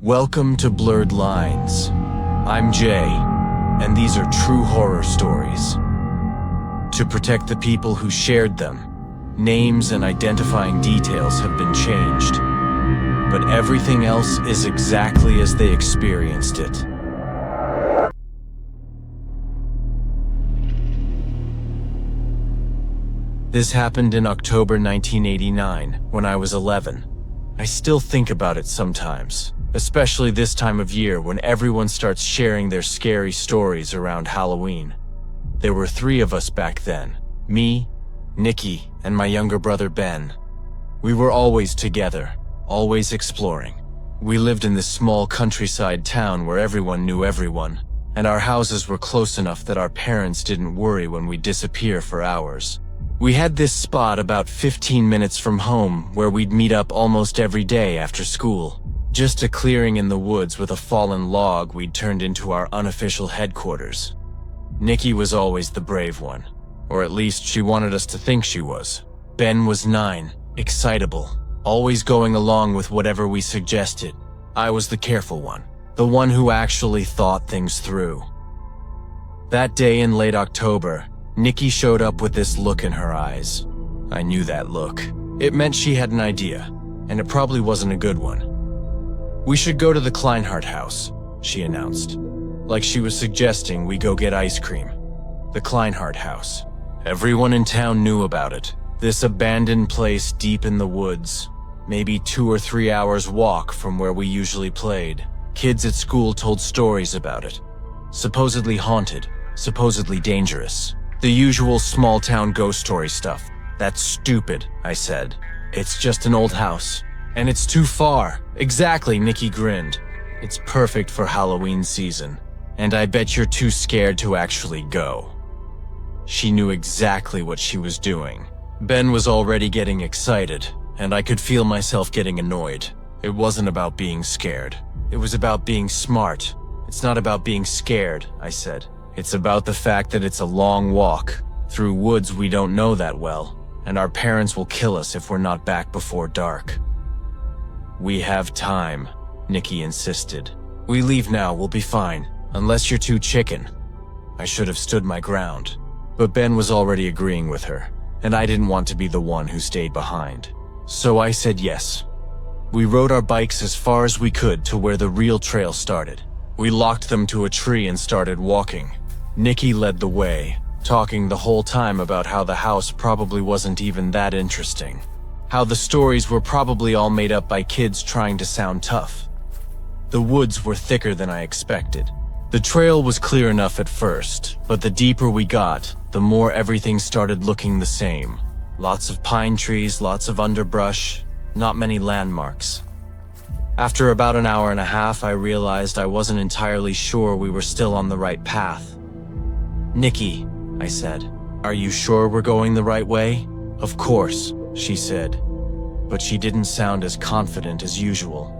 Welcome to Blurred Lines. I'm Jay, and these are true horror stories. To protect the people who shared them, names and identifying details have been changed, but everything else is exactly as they experienced it. This happened in October 1989, when I was 11. I still think about it sometimes, especially this time of year when everyone starts sharing their scary stories around Halloween. There were 3 of us back then: me, Nikki, and my younger brother Ben. We were always together, always exploring. We lived in this small countryside town where everyone knew everyone, and our houses were close enough that our parents didn't worry when we'd disappear for hours. We had this spot about 15 minutes from home where we'd meet up almost every day after school. Just a clearing in the woods with a fallen log we'd turned into our unofficial headquarters. Nikki was always the brave one, or at least she wanted us to think she was. Ben was 9, excitable, always going along with whatever we suggested. I was the careful one, the one who actually thought things through. That day in late October, Nikki showed up with this look in her eyes. I knew that look. It meant she had an idea, and it probably wasn't a good one. "We should go to the Kleinhardt house," she announced, like she was suggesting we go get ice cream. The Kleinhardt house. Everyone in town knew about it. This abandoned place deep in the woods, maybe 2 or 3 hours walk from where we usually played. Kids at school told stories about it. Supposedly haunted, supposedly dangerous. The usual small-town ghost story stuff. "That's stupid," I said. "It's just an old house. And it's too far." "Exactly," Nikki grinned. "It's perfect for Halloween season. And I bet you're too scared to actually go." She knew exactly what she was doing. Ben was already getting excited, and I could feel myself getting annoyed. It wasn't about being scared. It was about being smart. "It's not about being scared," I said. "It's about the fact that it's a long walk, through woods we don't know that well, and our parents will kill us if we're not back before dark." "We have time," Nikki insisted. "We leave now, we'll be fine, unless you're too chicken." I should have stood my ground, but Ben was already agreeing with her, and I didn't want to be the one who stayed behind. So I said yes. We rode our bikes as far as we could to where the real trail started. We locked them to a tree and started walking. Nikki led the way, talking the whole time about how the house probably wasn't even that interesting. How the stories were probably all made up by kids trying to sound tough. The woods were thicker than I expected. The trail was clear enough at first, but the deeper we got, the more everything started looking the same. Lots of pine trees, lots of underbrush, not many landmarks. After about an hour and a half, I realized I wasn't entirely sure we were still on the right path. "Nikki," I said, "are you sure we're going the right way?" "Of course," she said, but she didn't sound as confident as usual.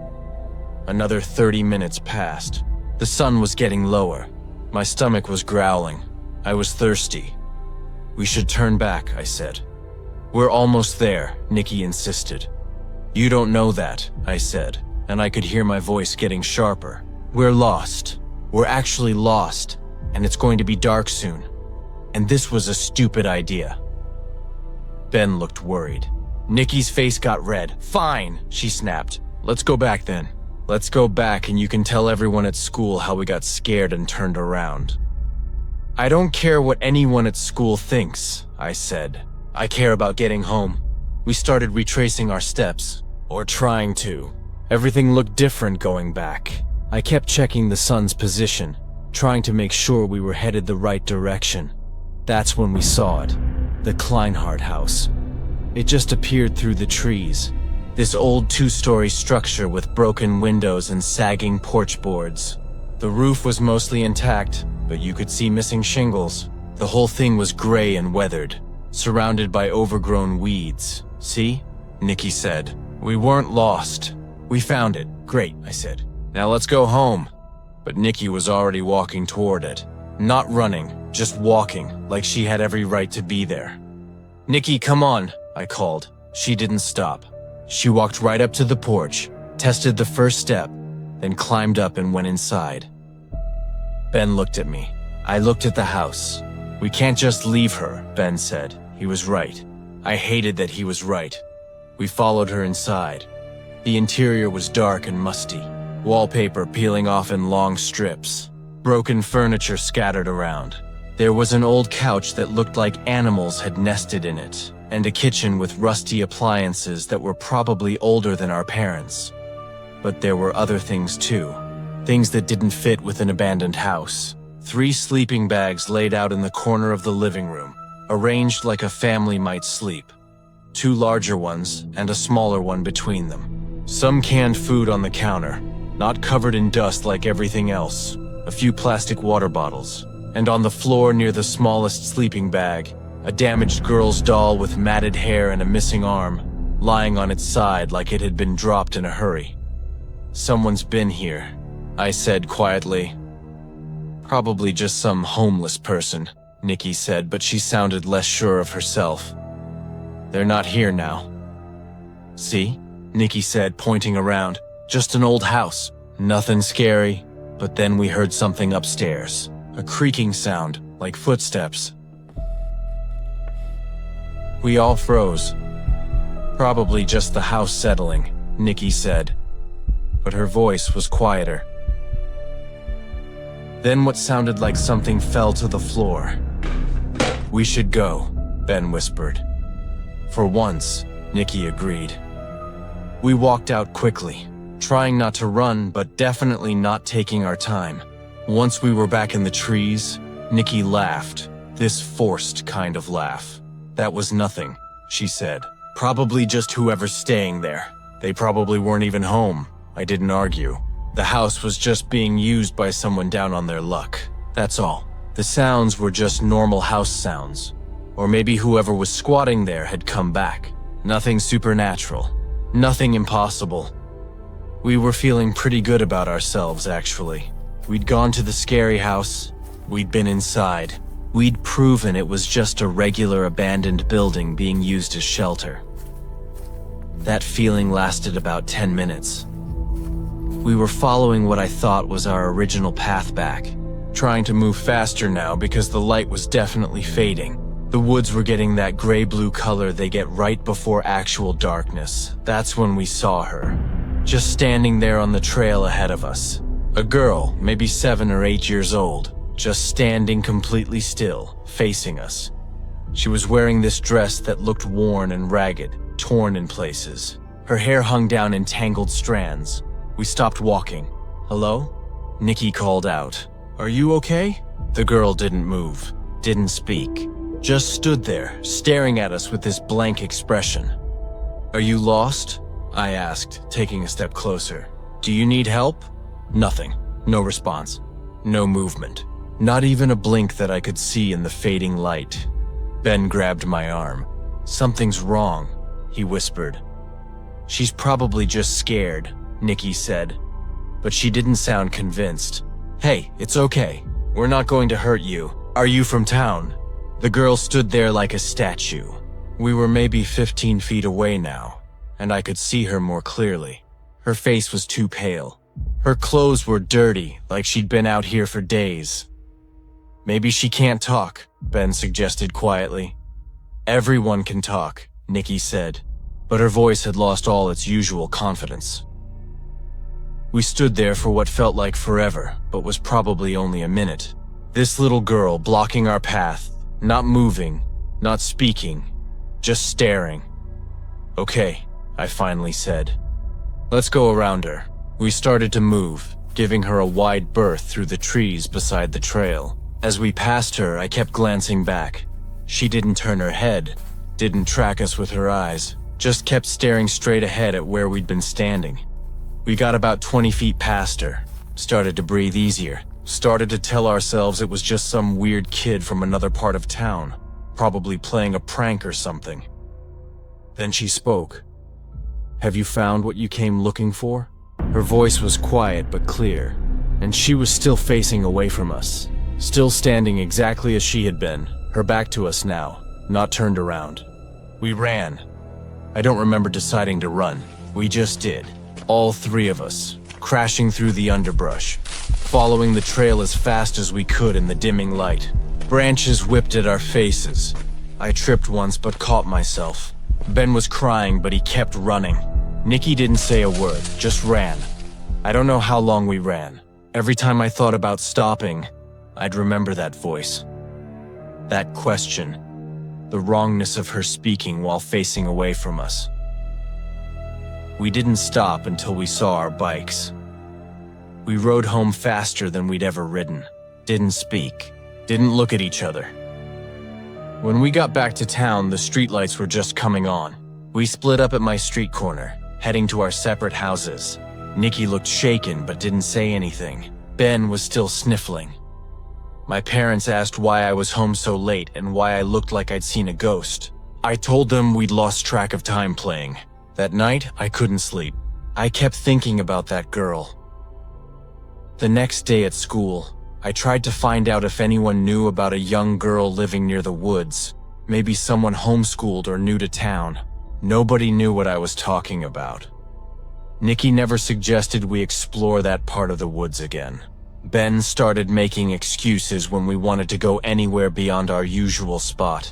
Another 30 minutes passed. The sun was getting lower. My stomach was growling. I was thirsty. "We should turn back," I said. "We're almost there," Nikki insisted. "You don't know that," I said, and I could hear my voice getting sharper. "We're lost. We're actually lost, and it's going to be dark soon. And this was a stupid idea." Ben looked worried. Nikki's face got red. "Fine," she snapped. "Let's go back then. Let's go back and you can tell everyone at school how we got scared and turned around." "I don't care what anyone at school thinks," I said. "I care about getting home." We started retracing our steps, or trying to. Everything looked different going back. I kept checking the sun's position, trying to make sure we were headed the right direction. That's when we saw it, the Kleinhardt house. It just appeared through the trees. This old 2-story structure with broken windows and sagging porch boards. The roof was mostly intact, but you could see missing shingles. The whole thing was gray and weathered, surrounded by overgrown weeds. "See?" Nikki said. "We weren't lost. We found it." "Great," I said. "Now let's go home." But Nikki was already walking toward it. Not running, just walking, like she had every right to be there. "Nikki, come on," I called. She didn't stop. She walked right up to the porch, tested the first step, then climbed up and went inside. Ben looked at me. I looked at the house. "We can't just leave her," Ben said. He was right. I hated that he was right. We followed her inside. The interior was dark and musty, wallpaper peeling off in long strips, broken furniture scattered around. There was an old couch that looked like animals had nested in it, and a kitchen with rusty appliances that were probably older than our parents. But there were other things too, things that didn't fit with an abandoned house. 3 sleeping bags laid out in the corner of the living room, arranged like a family might sleep. 2 larger ones and a smaller one between them. Some canned food on the counter, not covered in dust like everything else. A few plastic water bottles. And on the floor near the smallest sleeping bag, a damaged girl's doll with matted hair and a missing arm, lying on its side like it had been dropped in a hurry. "Someone's been here," I said quietly. "Probably just some homeless person," Nikki said, but she sounded less sure of herself. "They're not here now." "See?" Nikki said, pointing around. "Just an old house. Nothing scary." But then we heard something upstairs. A creaking sound, like footsteps. We all froze. "Probably just the house settling," Nikki said. But her voice was quieter. Then what sounded like something fell to the floor. "We should go," Ben whispered. "For once," Nikki agreed. We walked out quickly, trying not to run, but definitely not taking our time. Once we were back in the trees, Nikki laughed, this forced kind of laugh. "That was nothing," she said. "Probably just whoever's staying there. They probably weren't even home." I didn't argue. The house was just being used by someone down on their luck. That's all. The sounds were just normal house sounds. Or maybe whoever was squatting there had come back. Nothing supernatural. Nothing impossible. We were feeling pretty good about ourselves, actually. We'd gone to the scary house. We'd been inside. We'd proven it was just a regular abandoned building being used as shelter. That feeling lasted about 10 minutes. We were following what I thought was our original path back, trying to move faster now because the light was definitely fading. The woods were getting that gray-blue color they get right before actual darkness. That's when we saw her, just standing there on the trail ahead of us. A girl, maybe 7 or 8 years old, just standing completely still, facing us. She was wearing this dress that looked worn and ragged, torn in places. Her hair hung down in tangled strands. We stopped walking. "Hello?" Nikki called out. "Are you okay?" The girl didn't move, didn't speak. Just stood there, staring at us with this blank expression. "Are you lost?" I asked, taking a step closer. "Do you need help?" Nothing. No response. No movement. Not even a blink that I could see in the fading light. Ben grabbed my arm. "Something's wrong," he whispered. "She's probably just scared," Nikki said. But she didn't sound convinced. "Hey, it's okay. We're not going to hurt you. Are you from town?" The girl stood there like a statue. We were maybe 15 feet away now, and I could see her more clearly. Her face was too pale. Her clothes were dirty, like she'd been out here for days. "Maybe she can't talk," Ben suggested quietly. "Everyone can talk," Nikki said, but her voice had lost all its usual confidence. We stood there for what felt like forever, but was probably only a minute. This little girl blocking our path, not moving, not speaking, just staring. "Okay," I finally said. "Let's go around her." We started to move, giving her a wide berth through the trees beside the trail. As we passed her, I kept glancing back. She didn't turn her head, didn't track us with her eyes, just kept staring straight ahead at where we'd been standing. We got about 20 feet past her, started to breathe easier, started to tell ourselves it was just some weird kid from another part of town, probably playing a prank or something. Then she spoke. "Have you found what you came looking for?" Her voice was quiet but clear, and she was still facing away from us, still standing exactly as she had been, her back to us now, not turned around. We ran. I don't remember deciding to run. We just did. All 3 of us, crashing through the underbrush, following the trail as fast as we could in the dimming light. Branches whipped at our faces. I tripped once but caught myself. Ben was crying, but he kept running. Nikki didn't say a word, just ran. I don't know how long we ran. Every time I thought about stopping, I'd remember that voice. That question. The wrongness of her speaking while facing away from us. We didn't stop until we saw our bikes. We rode home faster than we'd ever ridden. Didn't speak. Didn't look at each other. When we got back to town, the streetlights were just coming on. We split up at my street corner, heading to our separate houses. Nikki looked shaken but didn't say anything. Ben was still sniffling. My parents asked why I was home so late and why I looked like I'd seen a ghost. I told them we'd lost track of time playing. That night, I couldn't sleep. I kept thinking about that girl. The next day at school, I tried to find out if anyone knew about a young girl living near the woods. Maybe someone homeschooled or new to town. Nobody knew what I was talking about. Nikki never suggested we explore that part of the woods again. Ben started making excuses when we wanted to go anywhere beyond our usual spot.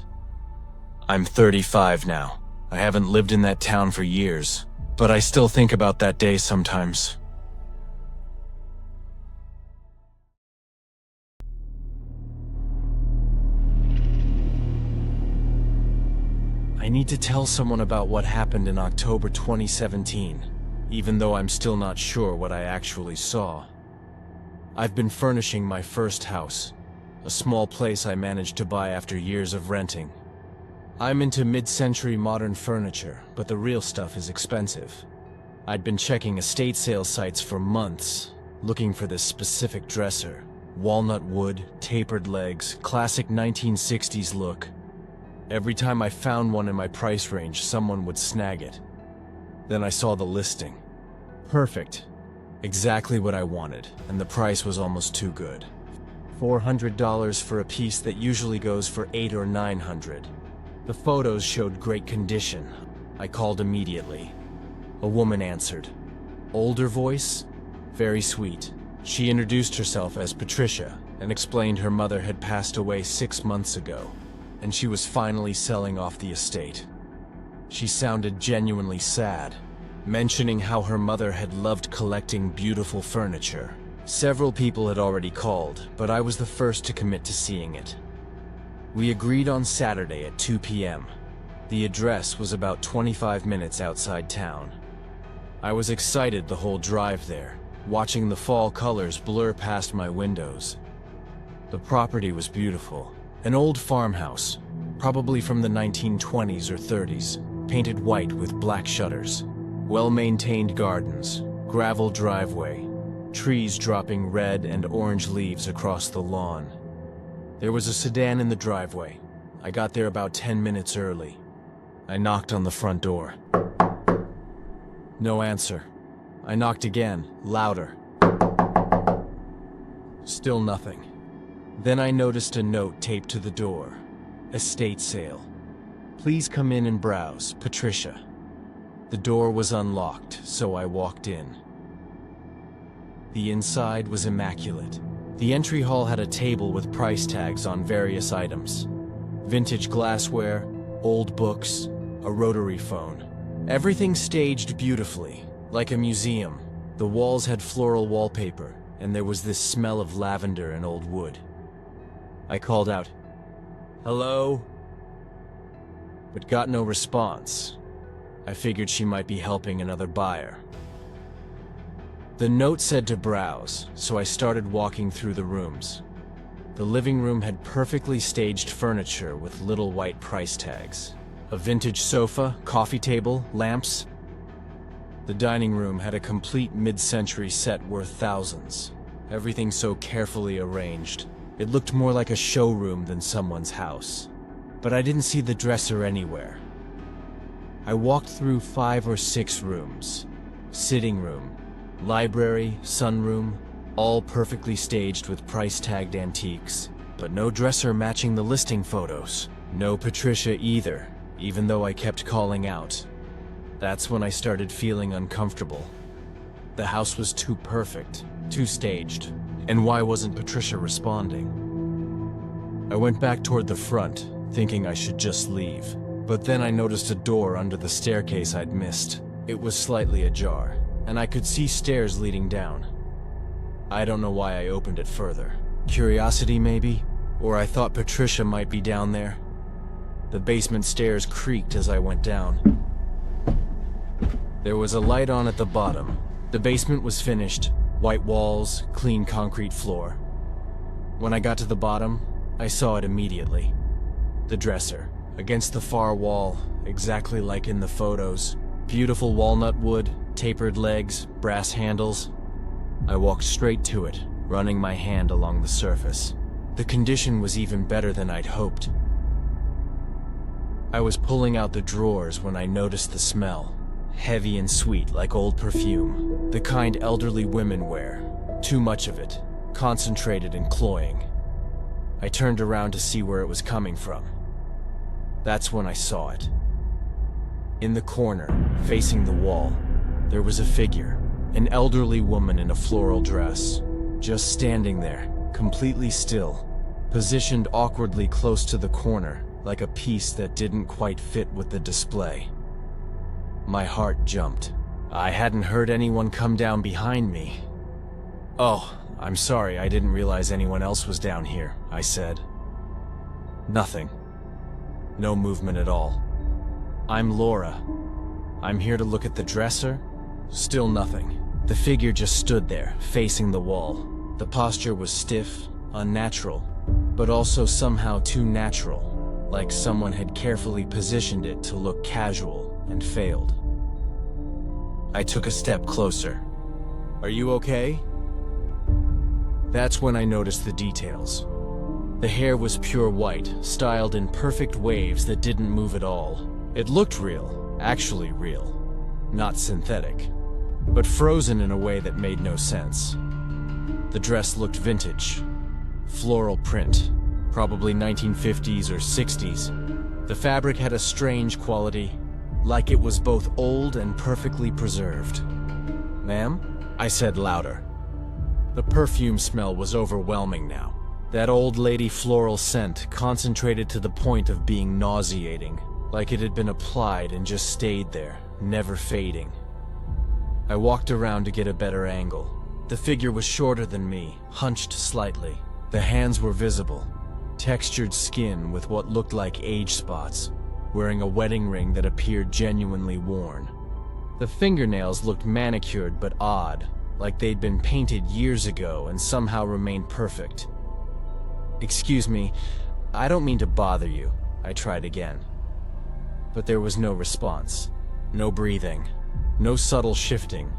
I'm 35 now. I haven't lived in that town for years, but I still think about that day sometimes. I need to tell someone about what happened in October 2017, even though I'm still not sure what I actually saw. I've been furnishing my first house, a small place I managed to buy after years of renting. I'm into mid-century modern furniture, but the real stuff is expensive. I'd been checking estate sale sites for months, looking for this specific dresser. Walnut wood, tapered legs, classic 1960s look. Every time I found one in my price range, someone would snag it. Then I saw the listing. Perfect. Exactly what I wanted, and the price was almost too good. $400 for a piece that usually goes for $800 or $900. The photos showed great condition. I called immediately. A woman answered. Older voice? Very sweet. She introduced herself as Patricia and explained her mother had passed away 6 months ago, and she was finally selling off the estate. She sounded genuinely sad, mentioning how her mother had loved collecting beautiful furniture. Several people had already called, but I was the first to commit to seeing it. We agreed on Saturday at 2 p.m. The address was about 25 minutes outside town. I was excited the whole drive there, watching the fall colors blur past my windows. The property was beautiful. An old farmhouse, probably from the 1920s or 30s, painted white with black shutters. Well-maintained gardens, gravel driveway, trees dropping red and orange leaves across the lawn. There was a sedan in the driveway. I got there about 10 minutes early. I knocked on the front door. No answer. I knocked again, louder. Still nothing. Then I noticed a note taped to the door. Estate sale. Please come in and browse, Patricia. The door was unlocked, so I walked in. The inside was immaculate. The entry hall had a table with price tags on various items. Vintage glassware, old books, a rotary phone. Everything staged beautifully, like a museum. The walls had floral wallpaper, and there was this smell of lavender and old wood. I called out, "Hello?" but got no response. I figured she might be helping another buyer. The note said to browse, so I started walking through the rooms. The living room had perfectly staged furniture with little white price tags. A vintage sofa, coffee table, lamps. The dining room had a complete mid-century set worth thousands. Everything so carefully arranged. It looked more like a showroom than someone's house. But I didn't see the dresser anywhere. I walked through 5 or 6 rooms. Sitting room, library, sunroom, all perfectly staged with price-tagged antiques. But no dresser matching the listing photos. No Patricia either, even though I kept calling out. That's when I started feeling uncomfortable. The house was too perfect, too staged. And why wasn't Patricia responding? I went back toward the front, thinking I should just leave. But then I noticed a door under the staircase I'd missed. It was slightly ajar, and I could see stairs leading down. I don't know why I opened it further. Curiosity, maybe? Or I thought Patricia might be down there. The basement stairs creaked as I went down. There was a light on at the bottom. The basement was finished. White walls, clean concrete floor. When I got to the bottom, I saw it immediately. The dresser, against the far wall, exactly like in the photos. Beautiful walnut wood, tapered legs, brass handles. I walked straight to it, running my hand along the surface. The condition was even better than I'd hoped. I was pulling out the drawers when I noticed the smell. Heavy and sweet like old perfume. The kind elderly women wear. Too much of it. Concentrated and cloying. I turned around to see where it was coming from. That's when I saw it. In the corner, facing the wall, there was a figure. An elderly woman in a floral dress. Just standing there, completely still. Positioned awkwardly close to the corner, like a piece that didn't quite fit with the display. My heart jumped. I hadn't heard anyone come down behind me. "Oh, I'm sorry, I didn't realize anyone else was down here," I said. Nothing. No movement at all. "I'm Laura. I'm here to look at the dresser." Still nothing. The figure just stood there, facing the wall. The posture was stiff, unnatural, but also somehow too natural, like someone had carefully positioned it to look casual and failed. I took a step closer. "Are you okay?" That's when I noticed the details. The hair was pure white, styled in perfect waves that didn't move at all. It looked real, actually real, not synthetic, but frozen in a way that made no sense. The dress looked vintage. Floral print, probably 1950s or 60s. The fabric had a strange quality, like it was both old and perfectly preserved. "Ma'am?" I said louder. The perfume smell was overwhelming now. That old lady floral scent concentrated to the point of being nauseating, like it had been applied and just stayed there, never fading. I walked around to get a better angle. The figure was shorter than me, hunched slightly. The hands were visible. Textured skin with what looked like age spots, wearing a wedding ring that appeared genuinely worn. The fingernails looked manicured but odd, like they'd been painted years ago and somehow remained perfect. "Excuse me, I don't mean to bother you," I tried again. But there was no response. No breathing. No subtle shifting.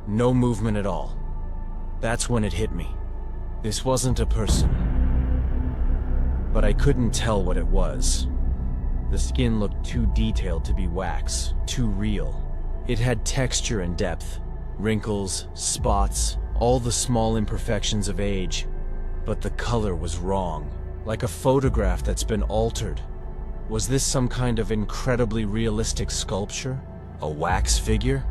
No movement at all. That's when it hit me. This wasn't a person. But I couldn't tell what it was. The skin looked too detailed to be wax, too real. It had texture and depth. Wrinkles, spots, all the small imperfections of age. But the color was wrong, like a photograph that's been altered. Was this some kind of incredibly realistic sculpture? A wax figure?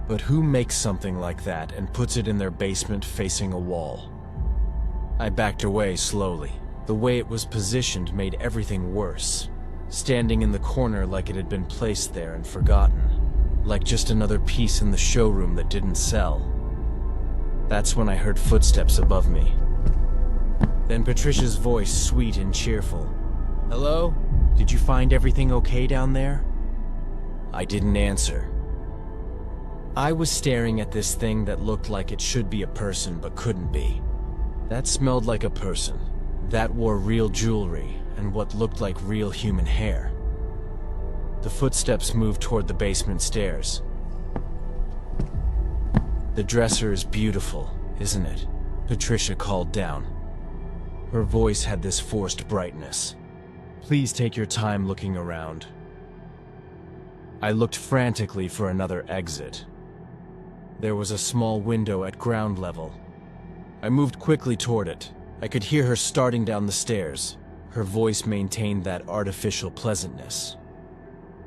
But who makes something like that and puts it in their basement facing a wall? I backed away slowly. The way it was positioned made everything worse. Standing in the corner like it had been placed there and forgotten. Like just another piece in the showroom that didn't sell. That's when I heard footsteps above me. Then Patricia's voice, sweet and cheerful. "Hello? Did you find everything okay down there?" I didn't answer. I was staring at this thing that looked like it should be a person but couldn't be. That smelled like a person. That wore real jewelry and what looked like real human hair. The footsteps moved toward the basement stairs. "The dresser is beautiful, isn't it?" Patricia called down. Her voice had this forced brightness. "Please take your time looking around." I looked frantically for another exit. There was a small window at ground level. I moved quickly toward it. I could hear her starting down the stairs. Her voice maintained that artificial pleasantness.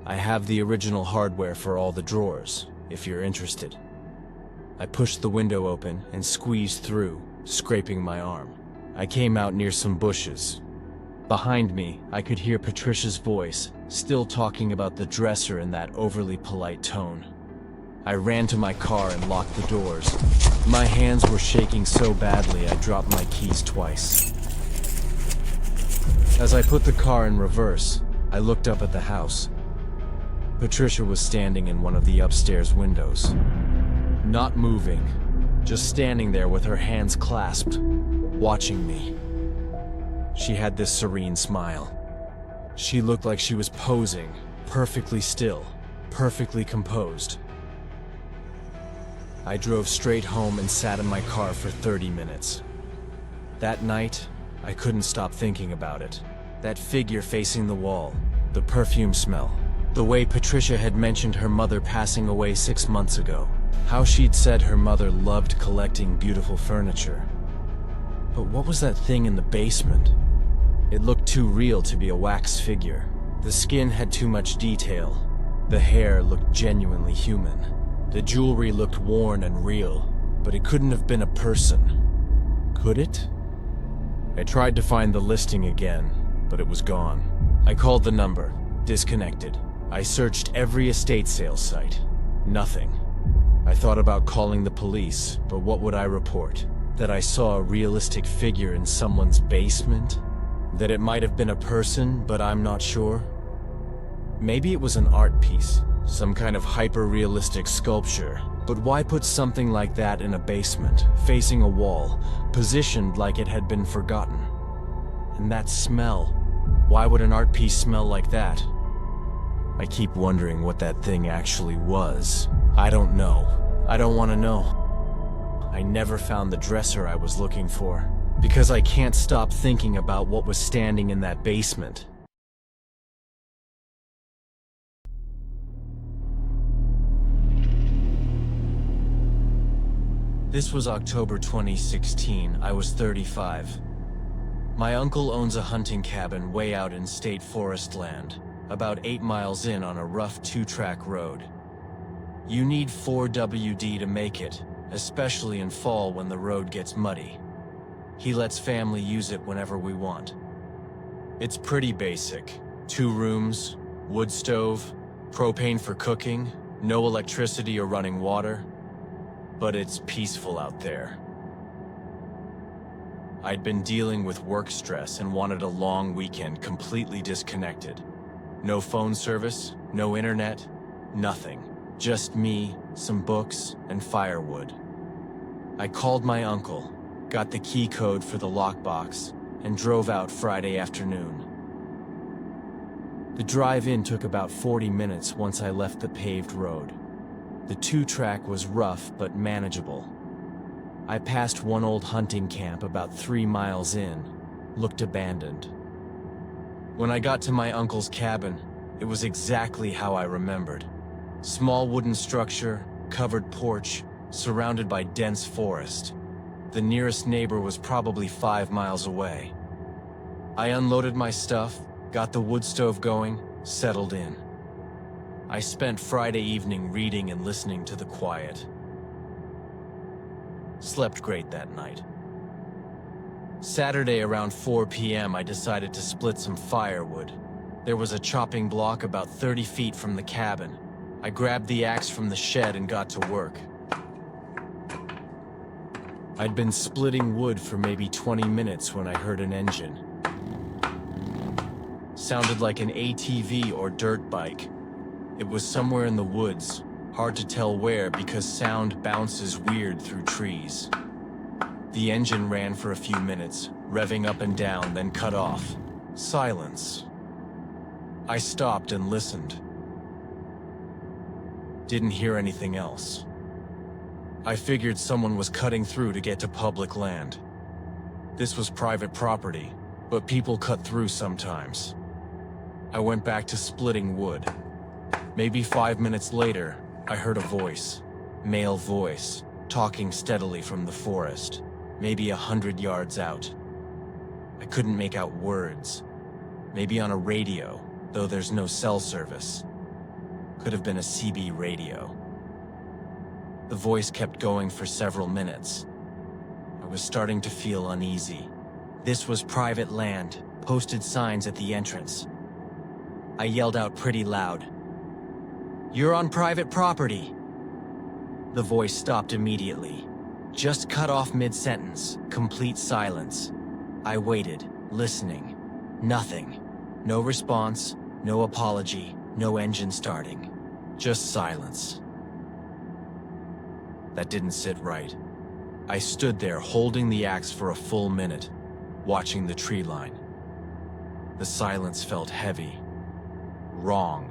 "I have the original hardware for all the drawers, if you're interested." I pushed the window open and squeezed through, scraping my arm. I came out near some bushes. Behind me, I could hear Patricia's voice, still talking about the dresser in that overly polite tone. I ran to my car and locked the doors. My hands were shaking so badly I dropped my keys twice. As I put the car in reverse, I looked up at the house. Patricia was standing in one of the upstairs windows. Not moving, just standing there with her hands clasped, watching me. She had this serene smile. She looked like she was posing, perfectly still, perfectly composed. I drove straight home and sat in my car for 30 minutes. That night, I couldn't stop thinking about it. That figure facing the wall, the perfume smell, the way Patricia had mentioned her mother passing away 6 months ago, how she'd said her mother loved collecting beautiful furniture. But what was that thing in the basement? It looked too real to be a wax figure. The skin had too much detail. The hair looked genuinely human. The jewelry looked worn and real, but it couldn't have been a person. Could it? I tried to find the listing again, but it was gone. I called the number, disconnected. I searched every estate sales site. Nothing. I thought about calling the police, but what would I report? That I saw a realistic figure in someone's basement? That it might have been a person, but I'm not sure? Maybe it was an art piece, some kind of hyper-realistic sculpture. But why put something like that in a basement, facing a wall, positioned like it had been forgotten? And that smell. Why would an art piece smell like that? I keep wondering what that thing actually was. I don't know. I don't want to know. I never found the dresser I was looking for, because I can't stop thinking about what was standing in that basement. This was October 2016. I was 35. My uncle owns a hunting cabin way out in state forest land, about 8 miles in on a rough 2-track road. You need 4WD to make it, especially in fall when the road gets muddy. He lets family use it whenever we want. It's pretty basic. 2 rooms, wood stove, propane for cooking, no electricity or running water. But it's peaceful out there. I'd been dealing with work stress and wanted a long weekend completely disconnected. No phone service, no internet, nothing. Just me, some books, and firewood. I called my uncle, got the key code for the lockbox, and drove out Friday afternoon. The drive-in took about 40 minutes once I left the paved road. The 2-track was rough but manageable. I passed one old hunting camp about 3 miles in, looked abandoned. When I got to my uncle's cabin, it was exactly how I remembered. Small wooden structure, covered porch, surrounded by dense forest. The nearest neighbor was probably 5 miles away. I unloaded my stuff, got the wood stove going, settled in. I spent Friday evening reading and listening to the quiet. Slept great that night. Saturday around 4 p.m. I decided to split some firewood. There was a chopping block about 30 feet from the cabin. I grabbed the axe from the shed and got to work. I'd been splitting wood for maybe 20 minutes when I heard an engine. Sounded like an ATV or dirt bike. It was somewhere in the woods, hard to tell where because sound bounces weird through trees. The engine ran for a few minutes, revving up and down, then cut off. Silence. I stopped and listened. Didn't hear anything else. I figured someone was cutting through to get to public land. This was private property, but people cut through sometimes. I went back to splitting wood. Maybe 5 minutes later, I heard a voice, male voice, talking steadily from the forest, maybe 100 yards out. I couldn't make out words. Maybe on a radio, though there's no cell service. Could have been a CB radio. The voice kept going for several minutes. I was starting to feel uneasy. This was private land, posted signs at the entrance. I yelled out pretty loud, "You're on private property!" The voice stopped immediately. Just cut off mid-sentence, complete silence. I waited, listening. Nothing. No response, no apology, no engine starting. Just silence. That didn't sit right. I stood there holding the axe for a full minute, watching the tree line. The silence felt heavy. Wrong.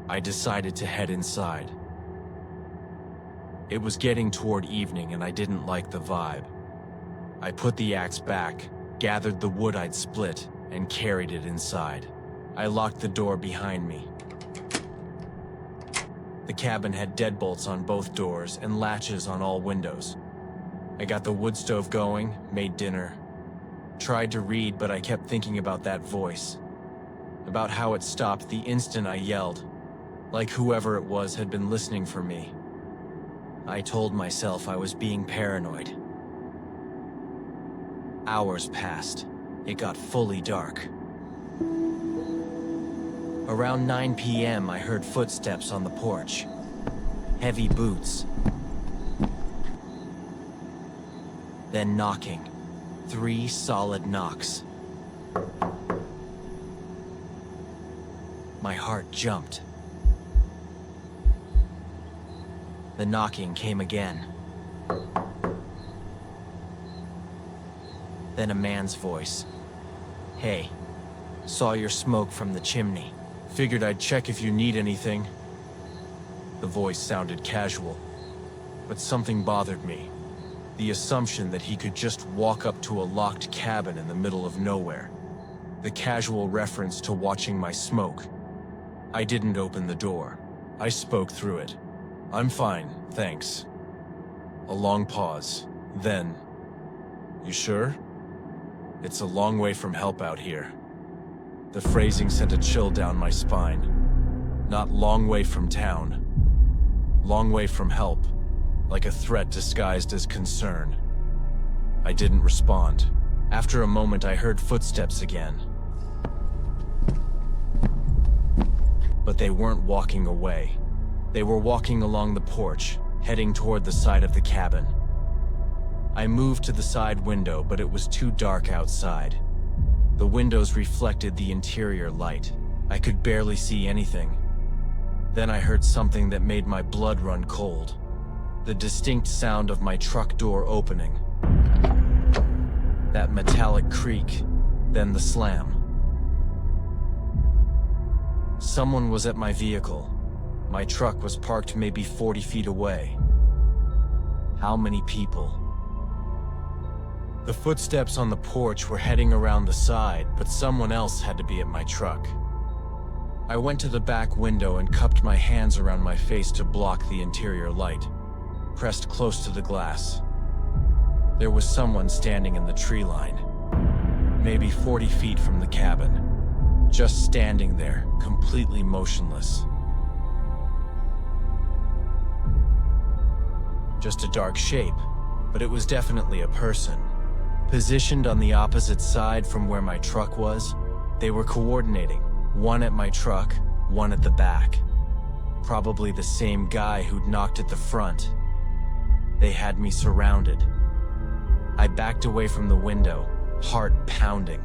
I decided to head inside. It was getting toward evening and I didn't like the vibe. I put the axe back, gathered the wood I'd split, and carried it inside. I locked the door behind me. The cabin had deadbolts on both doors and latches on all windows. I got the wood stove going, made dinner. Tried to read, but I kept thinking about that voice. About how it stopped the instant I yelled, like whoever it was had been listening for me. I told myself I was being paranoid. Hours passed. It got fully dark. Around 9 p.m., I heard footsteps on the porch. Heavy boots. Then knocking. 3 solid knocks. My heart jumped. The knocking came again. Then a man's voice. "Hey, saw your smoke from the chimney. Figured I'd check if you need anything." The voice sounded casual, but something bothered me. The assumption that he could just walk up to a locked cabin in the middle of nowhere. The casual reference to watching my smoke. I didn't open the door. I spoke through it. "I'm fine, thanks." A long pause. Then, "You sure? It's a long way from help out here." The phrasing sent a chill down my spine. Not long way from town. Long way from help. Like a threat disguised as concern. I didn't respond. After a moment, I heard footsteps again. But they weren't walking away. They were walking along the porch, heading toward the side of the cabin. I moved to the side window, but it was too dark outside. The windows reflected the interior light. I could barely see anything. Then I heard something that made my blood run cold. The distinct sound of my truck door opening. That metallic creak, then the slam. Someone was at my vehicle. My truck was parked maybe 40 feet away. How many people? The footsteps on the porch were heading around the side, but someone else had to be at my truck. I went to the back window and cupped my hands around my face to block the interior light, pressed close to the glass. There was someone standing in the tree line, maybe 40 feet from the cabin, just standing there, completely motionless. Just a dark shape, but it was definitely a person. Positioned on the opposite side from where my truck was, they were coordinating, one at my truck, one at the back. Probably the same guy who'd knocked at the front. They had me surrounded. I backed away from the window, heart pounding.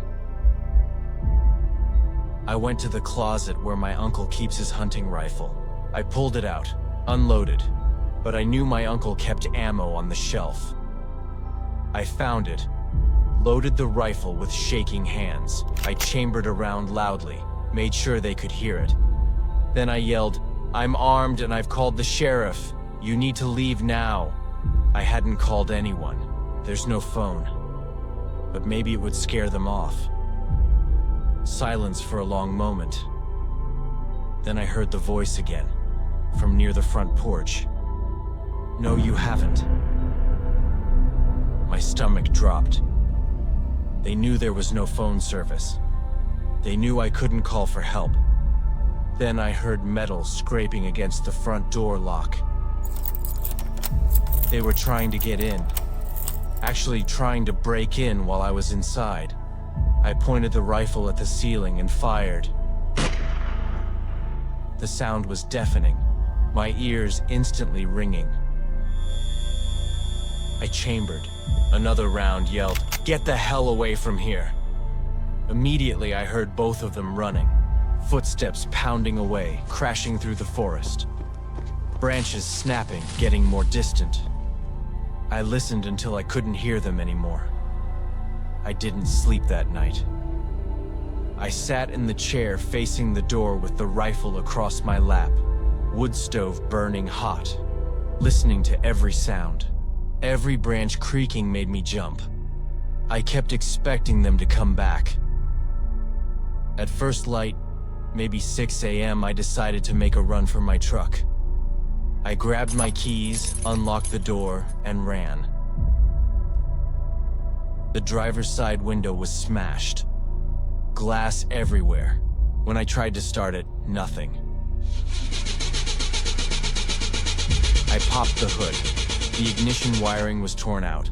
I went to the closet where my uncle keeps his hunting rifle. I pulled it out, unloaded, but I knew my uncle kept ammo on the shelf. I found it, loaded the rifle with shaking hands. I chambered around loudly, made sure they could hear it. Then I yelled, "I'm armed and I've called the sheriff. You need to leave now." I hadn't called anyone. There's no phone. But maybe it would scare them off. Silence for a long moment. Then I heard the voice again, from near the front porch. "No, you haven't." My stomach dropped. They knew there was no phone service. They knew I couldn't call for help. Then I heard metal scraping against the front door lock. They were trying to get in. Actually trying to break in while I was inside. I pointed the rifle at the ceiling and fired. The sound was deafening, my ears instantly ringing. I chambered. Another round yelled, "Get the hell away from here!" Immediately I heard both of them running. Footsteps pounding away, crashing through the forest. Branches snapping, getting more distant. I listened until I couldn't hear them anymore. I didn't sleep that night. I sat in the chair facing the door with the rifle across my lap, wood stove burning hot, listening to every sound. Every branch creaking made me jump. I kept expecting them to come back. At first light, maybe 6 a.m., I decided to make a run for my truck. I grabbed my keys, unlocked the door, and ran. The driver's side window was smashed. Glass everywhere. When I tried to start it, nothing. I popped the hood. The ignition wiring was torn out.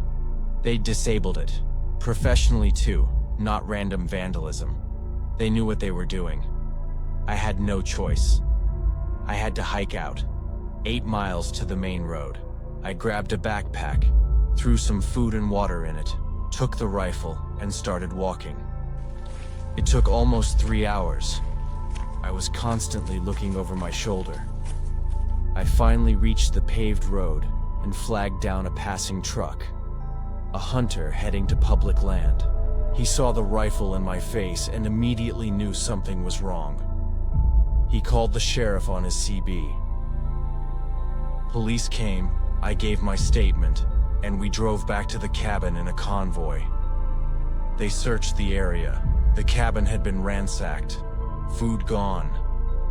They'd disabled it. Professionally too, not random vandalism. They knew what they were doing. I had no choice. I had to hike out. 8 miles to the main road. I grabbed a backpack, threw some food and water in it, took the rifle, and started walking. It took almost 3 hours. I was constantly looking over my shoulder. I finally reached the paved road and flagged down a passing truck. A hunter heading to public land. He saw the rifle in my face and immediately knew something was wrong. He called the sheriff on his CB. Police came, I gave my statement, and we drove back to the cabin in a convoy. They searched the area. The cabin had been ransacked. Food gone.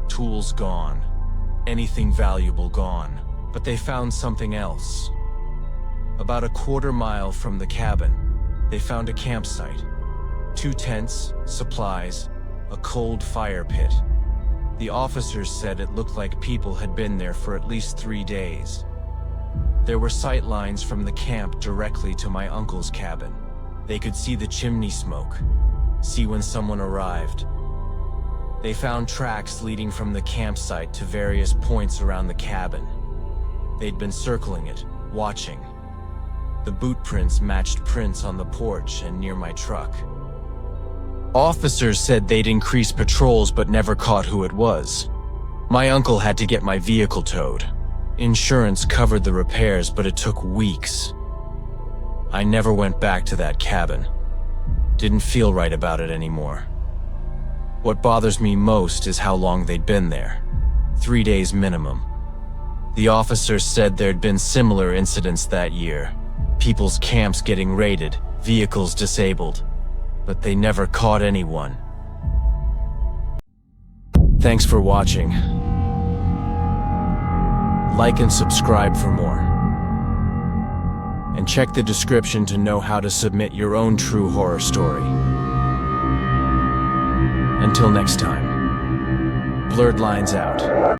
Tools gone. Anything valuable gone. But they found something else. About a quarter-mile from the cabin, they found a campsite. 2 tents, supplies, a cold fire pit. The officers said it looked like people had been there for at least 3 days. There were sight lines from the camp directly to my uncle's cabin. They could see the chimney smoke, see when someone arrived. They found tracks leading from the campsite to various points around the cabin. They'd been circling it, watching. The boot prints matched prints on the porch and near my truck. Officers said they'd increased patrols but never caught who it was. My uncle had to get my vehicle towed. Insurance covered the repairs, but it took weeks. I never went back to that cabin. Didn't feel right about it anymore. What bothers me most is how long they'd been there. 3 days minimum. The officers said there'd been similar incidents that year. People's camps getting raided, vehicles disabled. But they never caught anyone. Thanks for watching. Like and subscribe for more. And check the description to know how to submit your own true horror story. Until next time, Blurred Lines out.